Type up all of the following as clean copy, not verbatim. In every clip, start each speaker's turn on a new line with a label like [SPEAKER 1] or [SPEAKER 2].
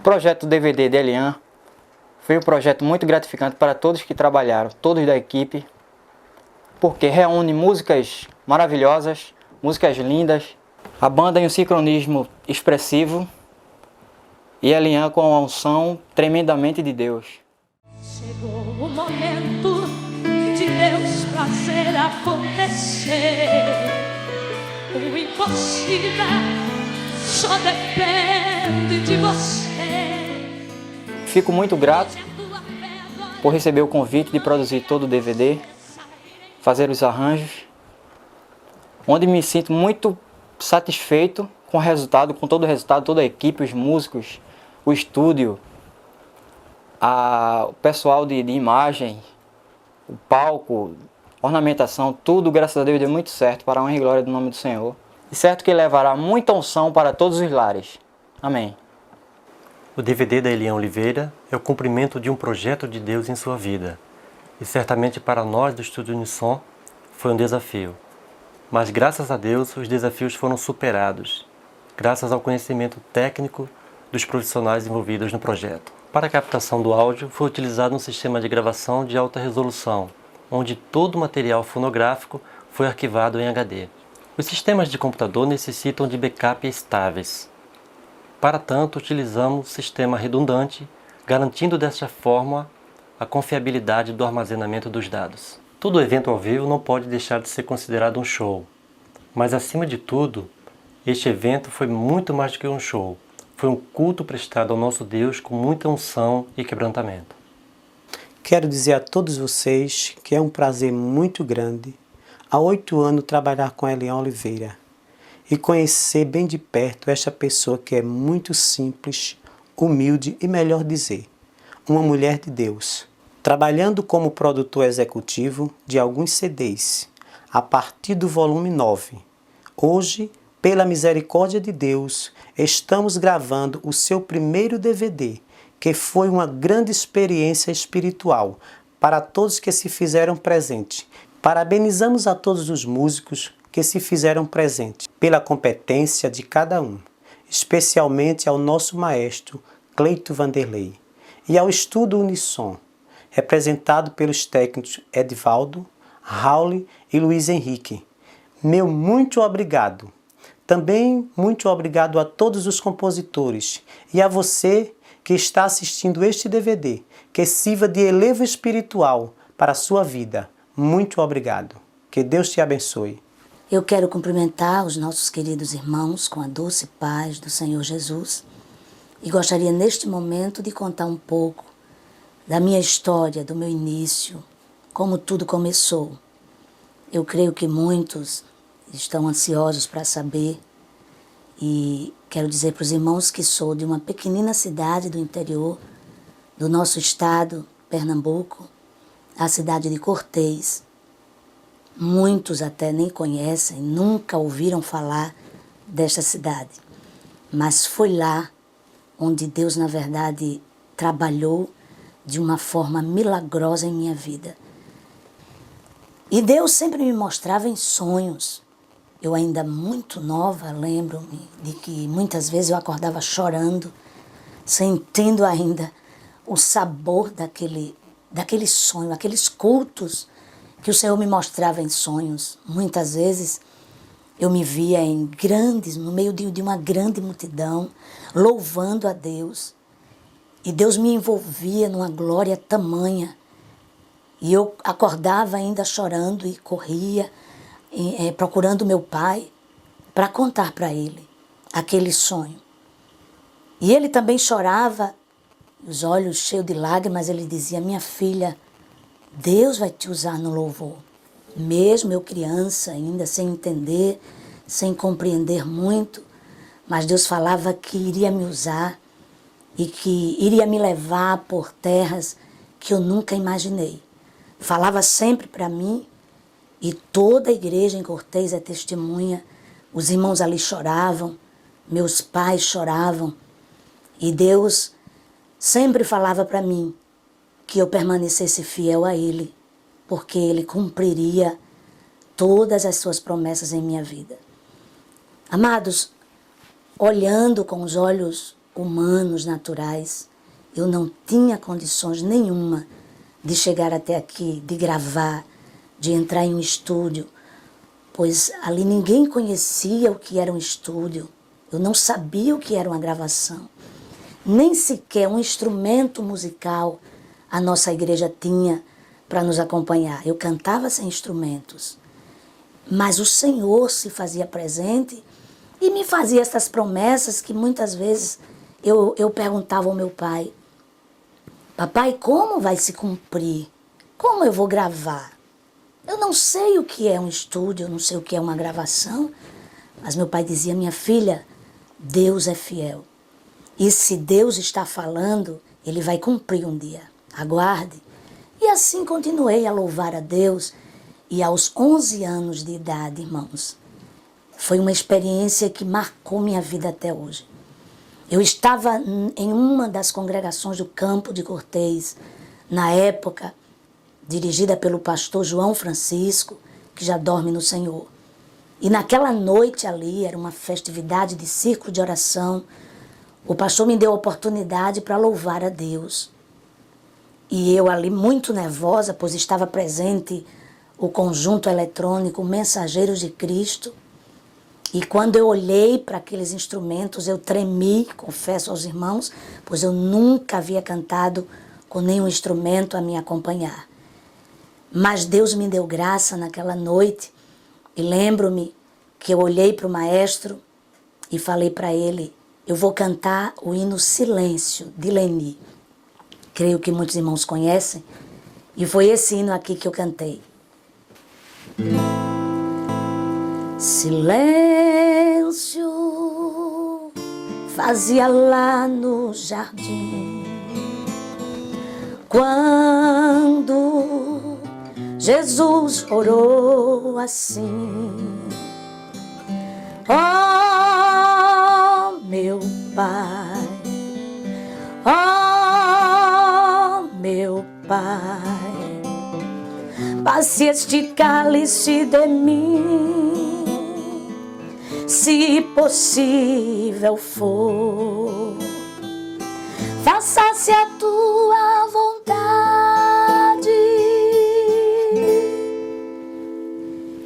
[SPEAKER 1] O projeto DVD de Elian foi um projeto muito gratificante para todos que trabalharam, todos da equipe, porque reúne músicas maravilhosas, músicas lindas, a banda em um sincronismo expressivo e Elian com a unção tremendamente de Deus.
[SPEAKER 2] Chegou o momento de Deus fazer acontecer. O impossível só depende de você.
[SPEAKER 1] Fico muito grato por receber o convite de produzir todo o DVD, fazer os arranjos, onde me sinto muito satisfeito com o resultado, com todo o resultado, toda a equipe, os músicos, o estúdio, o pessoal de imagem, o palco, ornamentação, tudo, graças a Deus, deu muito certo para a honra e glória do nome do Senhor. E certo que levará muita unção para todos os lares. Amém.
[SPEAKER 3] O DVD da Elian Oliveira é o cumprimento de um projeto de Deus em sua vida. E certamente para nós do Estúdio Unissom foi um desafio. Mas graças a Deus os desafios foram superados, graças ao conhecimento técnico dos profissionais envolvidos no projeto. Para a captação do áudio foi utilizado um sistema de gravação de alta resolução, onde todo o material fonográfico foi arquivado em HD. Os sistemas de computador necessitam de backup estáveis. Para tanto, utilizamos sistema redundante, garantindo desta forma a confiabilidade do armazenamento dos dados. Todo evento ao vivo não pode deixar de ser considerado um show. Mas acima de tudo, este evento foi muito mais do que um show. Foi um culto prestado ao nosso Deus com muita unção e quebrantamento.
[SPEAKER 4] Quero dizer a todos vocês que é um prazer muito grande, há 8 anos, trabalhar com Elian Oliveira e conhecer bem de perto esta pessoa que é muito simples, humilde e, melhor dizer, uma mulher de Deus. Trabalhando como produtor executivo de alguns CDs, a partir do volume 9. Hoje, pela misericórdia de Deus, estamos gravando o seu primeiro DVD, que foi uma grande experiência espiritual para todos que se fizeram presente. Parabenizamos a todos os músicos que se fizeram presente pela competência de cada um, especialmente ao nosso maestro Cleito Vanderlei e ao Estúdio Unissom, representado pelos técnicos Edivaldo, Raul e Luiz Henrique. Meu muito obrigado. Também muito obrigado a todos os compositores e a você que está assistindo este DVD, que sirva de elevo espiritual para a sua vida. Muito obrigado. Que Deus te abençoe.
[SPEAKER 5] Eu quero cumprimentar os nossos queridos irmãos com a doce paz do Senhor Jesus e gostaria neste momento de contar um pouco da minha história, do meu início, como tudo começou. Eu creio que muitos estão ansiosos para saber e quero dizer para os irmãos que sou de uma pequenina cidade do interior do nosso estado, Pernambuco, a cidade de Cortês. Muitos até nem conhecem, nunca ouviram falar desta cidade, mas foi lá onde Deus, na verdade, trabalhou de uma forma milagrosa em minha vida. E Deus sempre me mostrava em sonhos. Eu ainda muito nova, lembro-me de que muitas vezes eu acordava chorando, sentindo ainda o sabor daquele sonho, aqueles cultos que o Senhor me mostrava em sonhos. Muitas vezes eu me via no meio de uma grande multidão, louvando a Deus. E Deus me envolvia numa glória tamanha. E eu acordava ainda chorando e corria, procurando meu pai para contar para ele aquele sonho. E ele também chorava, os olhos cheios de lágrimas, ele dizia: minha filha, Deus vai te usar no louvor. Mesmo eu criança ainda, sem entender, sem compreender muito, mas Deus falava que iria me usar e que iria me levar por terras que eu nunca imaginei. Falava sempre para mim, e toda a igreja em Cortês é testemunha. Os irmãos ali choravam, meus pais choravam, e Deus sempre falava para mim que eu permanecesse fiel a Ele, porque Ele cumpriria todas as suas promessas em minha vida. Amados, olhando com os olhos humanos, naturais. Eu não tinha condições nenhuma de chegar até aqui, de gravar, de entrar em um estúdio, pois ali ninguém conhecia o que era um estúdio. Eu não sabia o que era uma gravação. Nem sequer um instrumento musical a nossa igreja tinha para nos acompanhar. Eu cantava sem instrumentos. Mas o Senhor se fazia presente e me fazia essas promessas que muitas vezes eu perguntava ao meu pai: papai, como vai se cumprir? Como eu vou gravar? Eu não sei o que é um estúdio, eu não sei o que é uma gravação. Mas meu pai dizia: minha filha, Deus é fiel. E se Deus está falando, Ele vai cumprir um dia. Aguarde. E assim continuei a louvar a Deus. E aos 11 anos de idade, irmãos, foi uma experiência que marcou minha vida até hoje. Eu estava em uma das congregações do Campo de Cortês, na época, dirigida pelo pastor João Francisco, que já dorme no Senhor. E naquela noite ali, era uma festividade de círculo de oração, o pastor me deu a oportunidade para louvar a Deus. E eu ali muito nervosa, pois estava presente o conjunto eletrônico Mensageiros de Cristo. E quando eu olhei para aqueles instrumentos, eu tremi, confesso aos irmãos, pois eu nunca havia cantado com nenhum instrumento a me acompanhar. Mas Deus me deu graça naquela noite. E lembro-me que eu olhei para o maestro e falei para ele: eu vou cantar o hino Silêncio, de Leni. Creio que muitos irmãos conhecem. E foi esse hino aqui que eu cantei. Silêncio fazia lá no jardim, quando Jesus orou assim: ó meu Pai, ó meu Pai, passe este cálice de mim, se possível for, faça-se a tua vontade.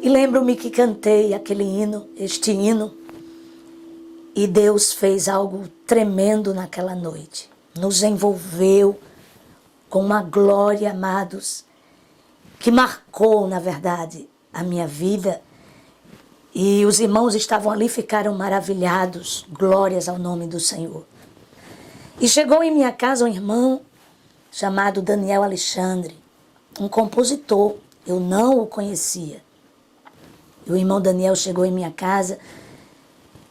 [SPEAKER 5] E lembro-me que cantei aquele hino, este hino, e Deus fez algo tremendo naquela noite. Nos envolveu com uma glória, amados, que marcou, na verdade, a minha vida. E os irmãos estavam ali, ficaram maravilhados. Glórias ao nome do Senhor. E chegou em minha casa um irmão chamado Daniel Alexandre, um compositor. Eu não o conhecia. E o irmão Daniel chegou em minha casa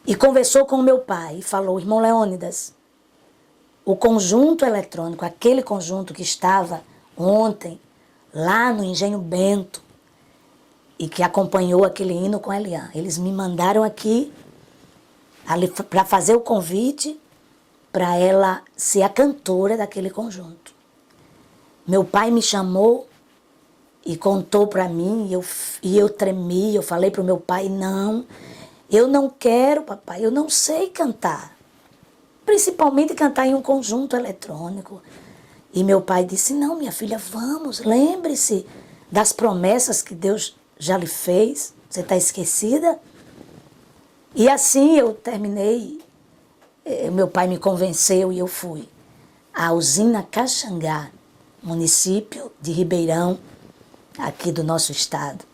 [SPEAKER 5] e conversou com o meu pai e falou: irmão Leônidas, o conjunto eletrônico, aquele conjunto que estava ontem lá no Engenho Bento e que acompanhou aquele hino com a Eliane, eles me mandaram aqui para fazer o convite para ela ser a cantora daquele conjunto. Meu pai me chamou e contou para mim, e eu tremi, eu falei para o meu pai: não, eu não quero, papai, eu não sei cantar. Principalmente cantar em um conjunto eletrônico. E meu pai disse: não, minha filha, vamos, lembre-se das promessas que Deus já lhe fez. Você está esquecida? E assim eu terminei. Meu pai me convenceu e eu fui à usina Caxangá, município de Ribeirão, aqui do nosso estado.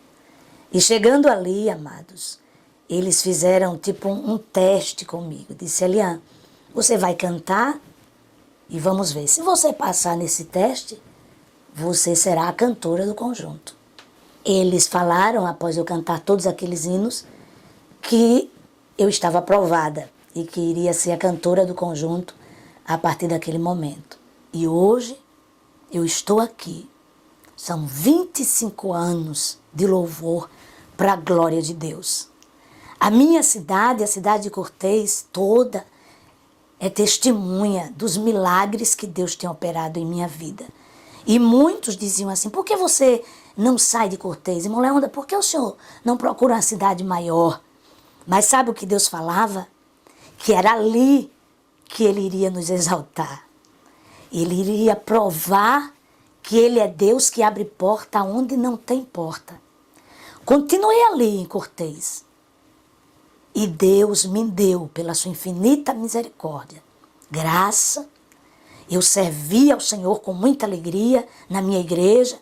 [SPEAKER 5] E chegando ali, amados, eles fizeram tipo um teste comigo. Disse: Eliane, você vai cantar e vamos ver. Se você passar nesse teste, você será a cantora do conjunto. Eles falaram, após eu cantar todos aqueles hinos, que eu estava aprovada e que iria ser a cantora do conjunto a partir daquele momento. E hoje eu estou aqui. São 25 anos de louvor para a glória de Deus. A minha cidade, a cidade de Cortês toda, é testemunha dos milagres que Deus tem operado em minha vida. E muitos diziam assim: por que você não sai de Cortês? Irmão Leônida, por que o senhor não procura uma cidade maior? Mas sabe o que Deus falava? Que era ali que Ele iria nos exaltar. Ele iria provar que Ele é Deus que abre porta onde não tem porta. Continuei ali em Cortês. E Deus me deu, pela sua infinita misericórdia, graça. Eu servia ao Senhor com muita alegria na minha igreja,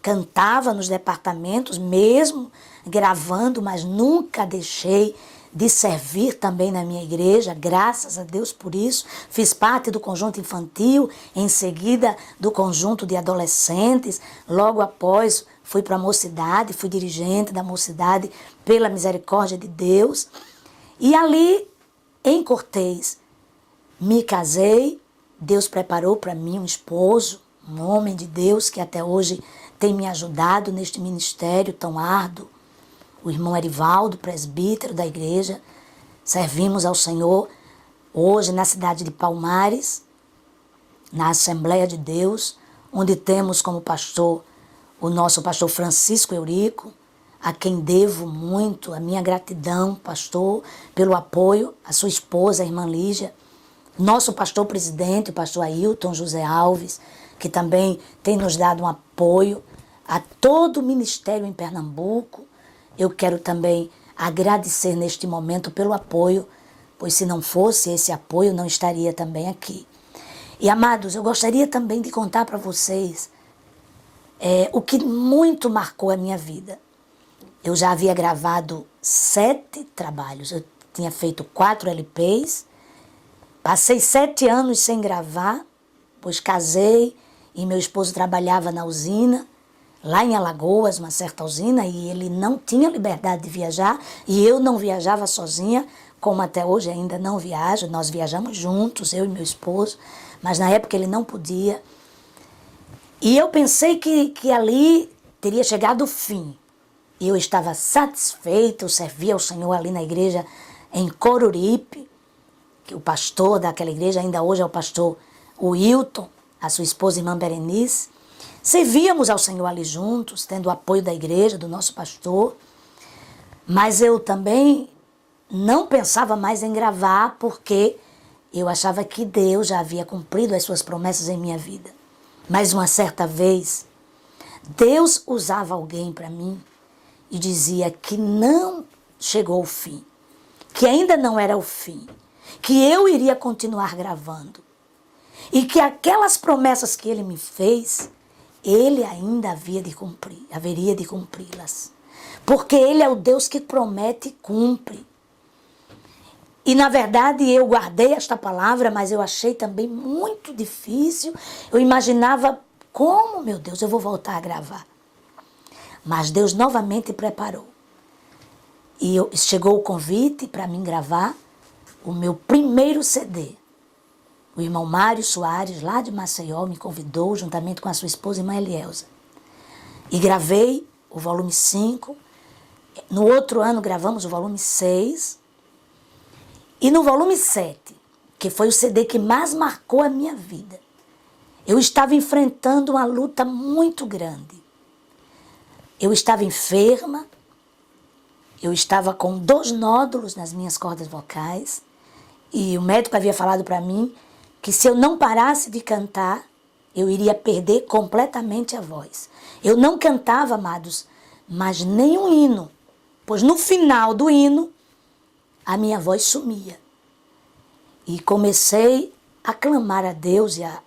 [SPEAKER 5] cantava nos departamentos, mesmo gravando, mas nunca deixei de servir também na minha igreja, graças a Deus por isso. Fiz parte do conjunto infantil, em seguida do conjunto de adolescentes, logo após fui para a mocidade, fui dirigente da mocidade pela misericórdia de Deus. E ali, em Cortês, me casei, Deus preparou para mim um esposo, um homem de Deus que até hoje tem me ajudado neste ministério tão árduo. O irmão Erivaldo, presbítero da igreja, servimos ao Senhor hoje na cidade de Palmares, na Assembleia de Deus, onde temos como pastor o nosso pastor Francisco Eurico, a quem devo muito a minha gratidão, pastor, pelo apoio, a sua esposa, a irmã Lígia, nosso pastor presidente, o pastor Ailton José Alves, que também tem nos dado um apoio a todo o ministério em Pernambuco. Eu quero também agradecer neste momento pelo apoio, pois se não fosse esse apoio, não estaria também aqui. E, amados, eu gostaria também de contar para vocês o que muito marcou a minha vida. Eu já havia gravado 7 trabalhos, eu tinha feito 4 LPs, passei 7 anos sem gravar, pois casei e meu esposo trabalhava na usina, lá em Alagoas, uma certa usina, e ele não tinha liberdade de viajar, e eu não viajava sozinha, como até hoje ainda não viajo. Nós viajamos juntos, eu e meu esposo, mas na época ele não podia. E eu pensei que ali teria chegado o fim. E eu estava satisfeita, eu servia ao Senhor ali na igreja em Coruripe, que o pastor daquela igreja ainda hoje é o pastor Wilton, a sua esposa irmã Berenice. Servíamos ao Senhor ali juntos, tendo o apoio da igreja, do nosso pastor. Mas eu também não pensava mais em gravar, porque eu achava que Deus já havia cumprido as suas promessas em minha vida. Mas uma certa vez, Deus usava alguém para mim e dizia que não chegou o fim, que ainda não era o fim, que eu iria continuar gravando e que aquelas promessas que Ele me fez, Ele ainda haveria de cumpri-las. Porque Ele é o Deus que promete e cumpre. E na verdade eu guardei esta palavra, mas eu achei também muito difícil. Eu imaginava como, meu Deus, eu vou voltar a gravar. Mas Deus novamente preparou. E chegou o convite para mim gravar o meu primeiro CD. O irmão Mário Soares, lá de Maceió, me convidou, juntamente com a sua esposa, irmã Elielza. E gravei o volume 5. No outro ano gravamos o volume 6. E no volume 7, que foi o CD que mais marcou a minha vida, eu estava enfrentando uma luta muito grande. Eu estava enferma, eu estava com 2 nódulos nas minhas cordas vocais, e o médico havia falado para mim que se eu não parasse de cantar, eu iria perder completamente a voz. Eu não cantava, amados, mas nem um hino, pois no final do hino, a minha voz sumia. E comecei a clamar a Deus e a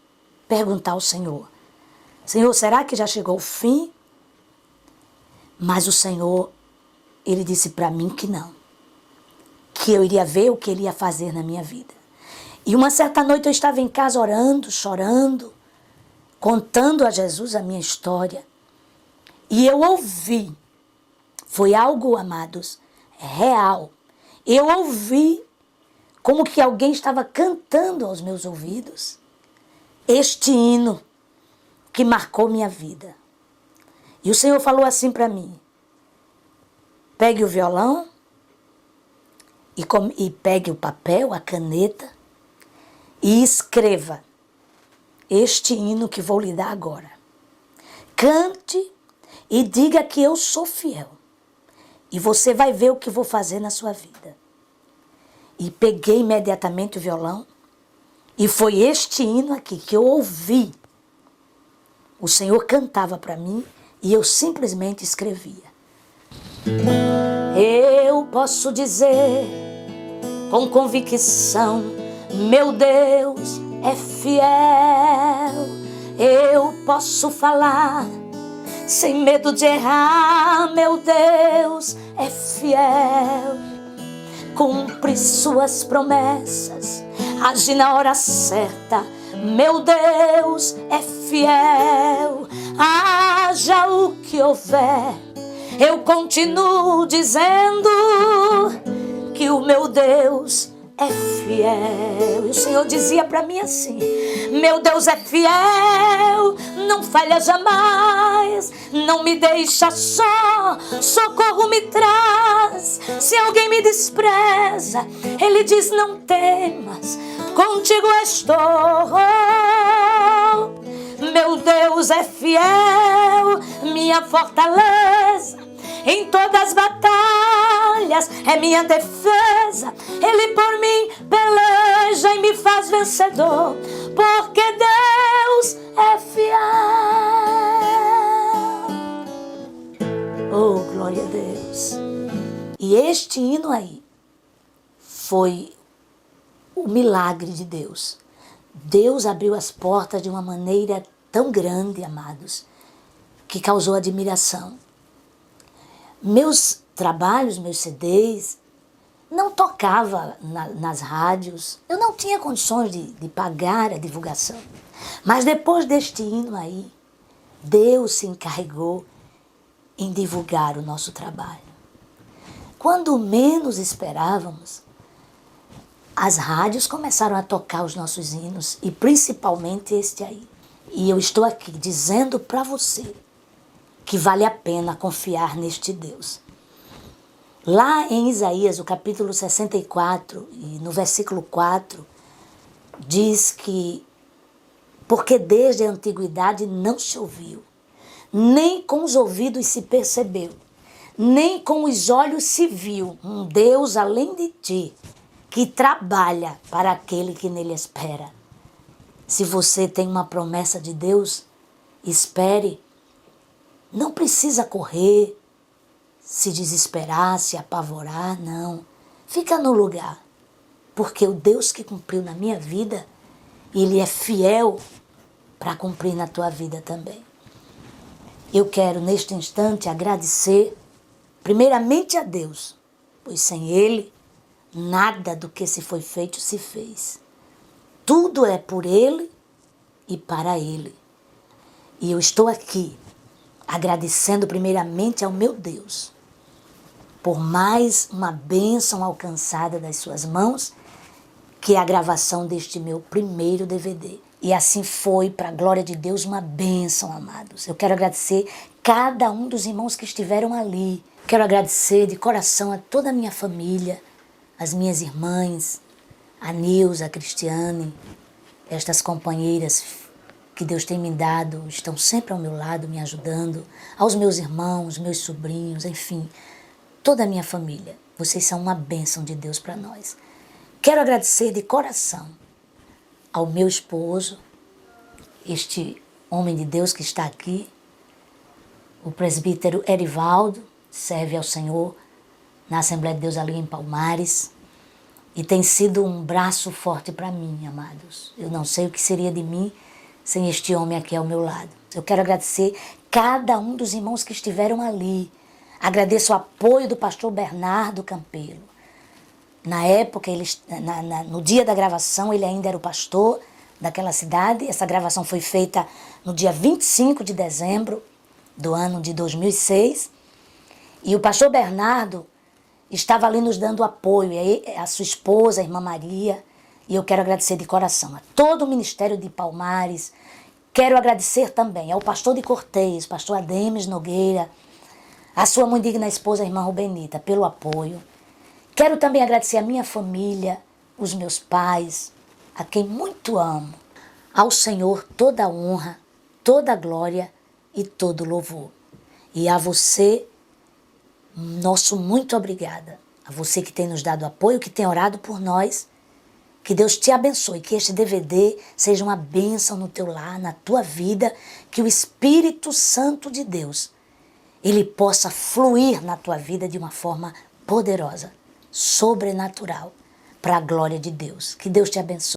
[SPEAKER 5] perguntar ao Senhor: Senhor, será que já chegou o fim? Mas o Senhor, Ele disse para mim que não. Que eu iria ver o que Ele ia fazer na minha vida. E uma certa noite eu estava em casa orando, chorando, contando a Jesus a minha história. E eu ouvi, foi algo, amados, real. Eu ouvi como que alguém estava cantando aos meus ouvidos este hino que marcou minha vida. E o Senhor falou assim para mim: pegue o violão e pegue o papel, a caneta, e escreva este hino que vou lhe dar agora. Cante e diga que eu sou fiel. E você vai ver o que vou fazer na sua vida. E peguei imediatamente o violão E foi este hino aqui que eu ouvi. O Senhor cantava para mim e eu simplesmente escrevia. Eu posso dizer com convicção, meu Deus é fiel. Eu posso falar sem medo de errar, meu Deus é fiel. Cumpre suas promessas, age na hora certa, meu Deus é fiel. Haja o que houver, eu continuo dizendo que o meu Deus é fiel. E o Senhor dizia para mim assim: meu Deus é fiel, não falha jamais, não me deixa só, socorro me traz. Se alguém me despreza, Ele diz: não temas, contigo estou. Meu Deus é fiel, minha fortaleza, em todas as batalhas é minha defesa. Ele por mim peleja e me faz vencedor, porque Deus é fiel. Oh, glória a Deus. E este hino aí foi o milagre de Deus. Deus abriu as portas de uma maneira tão grande, amados, que causou admiração. Meus trabalhos, meus CDs, não tocava nas rádios. Eu não tinha condições de pagar a divulgação. Mas depois deste hino aí, Deus se encarregou em divulgar o nosso trabalho. Quando menos esperávamos, as rádios começaram a tocar os nossos hinos, e principalmente este aí. E eu estou aqui dizendo para você que vale a pena confiar neste Deus. Lá em Isaías, o capítulo 64, e no versículo 4, diz que porque desde a antiguidade não se ouviu, nem com os ouvidos se percebeu, nem com os olhos se viu um Deus além de ti, que trabalha para aquele que nele espera. Se você tem uma promessa de Deus, espere. Não precisa correr, se desesperar, se apavorar, não. Fica no lugar, porque o Deus que cumpriu na minha vida, Ele é fiel para cumprir na tua vida também. Eu quero, neste instante, agradecer primeiramente a Deus, pois sem Ele, nada do que se foi feito se fez. Tudo é por Ele e para Ele. E eu estou aqui agradecendo primeiramente ao meu Deus por mais uma bênção alcançada das suas mãos, que é a gravação deste meu primeiro DVD. E assim foi, para a glória de Deus, uma bênção, amados. Eu quero agradecer cada um dos irmãos que estiveram ali. Quero agradecer de coração a toda a minha família, as minhas irmãs, a Nilza, a Cristiane, estas companheiras que Deus tem me dado, estão sempre ao meu lado, me ajudando, aos meus irmãos, meus sobrinhos, enfim, toda a minha família. Vocês são uma bênção de Deus para nós. Quero agradecer de coração ao meu esposo, este homem de Deus que está aqui, o presbítero Erivaldo, serve ao Senhor na Assembleia de Deus ali em Palmares, e tem sido um braço forte para mim, amados. Eu não sei o que seria de mim sem este homem aqui ao meu lado. Eu quero agradecer cada um dos irmãos que estiveram ali. Agradeço o apoio do pastor Bernardo Campelo. Na época, no dia da gravação, ele ainda era o pastor daquela cidade. Essa gravação foi feita no dia 25 de dezembro do ano de 2006. E o pastor Bernardo estava ali nos dando apoio, e aí a sua esposa, a irmã Maria, e eu quero agradecer de coração a todo o Ministério de Palmares. Quero agradecer também ao pastor de Cortês, pastor Ademes Nogueira, a sua muito digna esposa, a irmã Rubenita, pelo apoio. Quero também agradecer a minha família, os meus pais, a quem muito amo. Ao Senhor toda a honra, toda a glória e todo o louvor. E a você, nosso muito obrigada. A você que tem nos dado apoio, que tem orado por nós Que Deus te abençoe, que este DVD seja uma bênção no teu lar, na tua vida, que o Espírito Santo de Deus, ele possa fluir na tua vida de uma forma poderosa, sobrenatural, para a glória de Deus. Que Deus te abençoe.